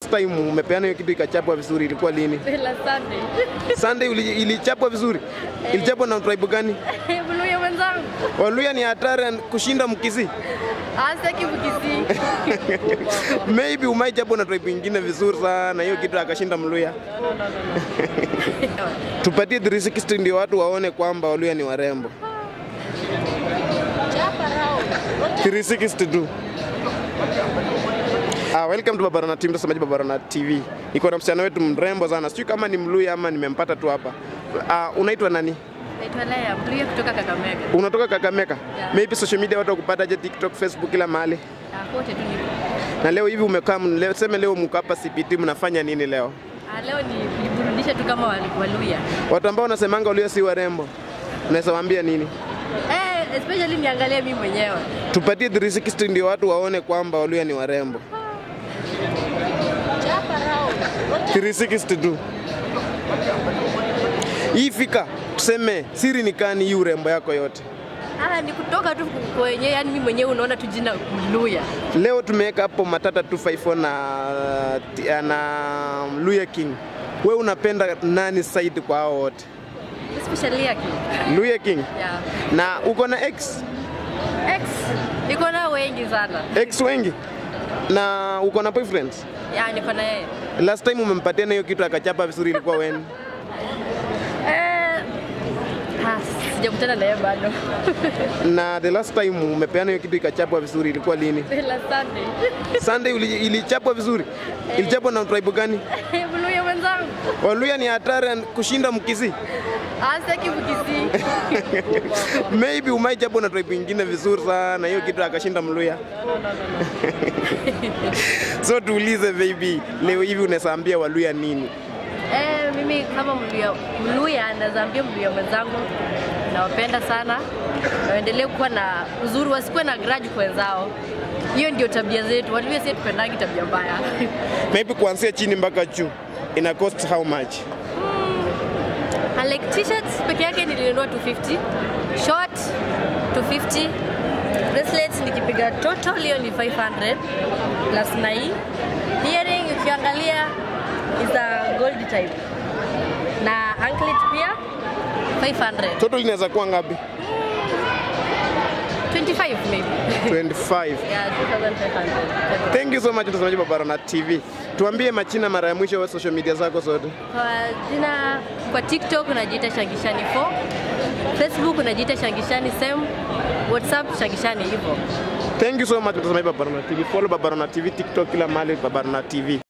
last time umepeana hiyo kitu ikachapwa vizuri ilikuwa lini? La Sunday. Sunday ilichapwa vizuri. Ilichapwa na tribe gani? Mluya wenzangu. Waluya ni hatari kushinda Mkisii. Asaki Mkisii. Maybe umaichapwa na tribe nyingine vizuri sana hiyo kitu akashinda Mluya. Tupatie 360 ndio watu waone kwamba Waluya ni warembo. 362. Welcome to Babarona TV, mtazamaji Babarona TV. Niko na msichana wetu mrembo sana. Sijui kama ni Mluya ama nimempata tu hapa. Unaitwa nani? Naitwa Lea, Mluya kutoka Kakamega. Unatoka Kakamega? Yeah. Maybe social media watu wakupata je, TikTok, Facebook kila mahali? Kote tu niko. Na leo hivi umekaa leo, sema leo mko hapa CPT mnafanya nini leo? Leo ni kujiburudisha tu kama Waluya. Watu ambao wanasemanga Waluya si warembo. Unaweza waambia nini? Especially niangalie mimi mwenyewe. Tupatie 360 ndio watu waone kwamba Waluya ni warembo. 362. Hii fika tuseme siri ni kani hii urembo yako yote? Ni kutoka tu kwenye, yani mimi mwenyewe unaona tu jina Mluya. Leo tumeweka hapo Matata 254 na Luya King. Wewe unapenda nani side kwa hao wote? Especially Luya King. Luya King? Yeah. Na uko na ex? Ex? Niko na wengi sana. Ex wengi? Na uko na boyfriend? Yeah, niko na yeye. Last time umempatia hiyo kitu akachapa vizuri ilikuwa when? Sijakutana naye bado. Na the last time umepeana hiyo kitu ikachapwa vizuri ilikuwa lini? La Sunday. Sunday ilichapwa vizuri. Ilichapwa na tribe gani? Mluya wenzangu. Waluya ni hatari kushinda Mkisii. Asaki Mkisii. Maybe umaichapwa na tribe nyingine vizuri sana hiyo kitu akashinda Mluya. So tuulize baby, leo hivi unasaambia Waluya nini? Mimi kama Mluya nazaambia Mluya wenzangu nawapenda sana. Waendelee kuwa na uzuri, wasikuwe na grudge kwa wenzao. Hiyo ndio tabia zetu. Waluya sisi tupendagi tabia mbaya. Maybe kuanzia chini mpaka juu ina cost how much? Like t-shirts peke yake nilinunua 250, short 250, bracelets nikipiga total hiyo ni 500 plus na hii. Earring ukiangalia is a gold type. Na anklet pia 500. Total inaweza kuwa ngapi? 25 maybe. 25. Yeah, 2500. Thank you so much mtazamaji wa Babarona TV. Tuambie majina mara ya mwisho wa social media zako zote. Kwa TikTok unajiita Shangishani 4, Facebook unajiita Shangishani same, WhatsApp Shangishani hivyo. Thank you so much mtazamaji wa Babarona TV. Follow Babarona TV TikTok kila mahali Babarona TV.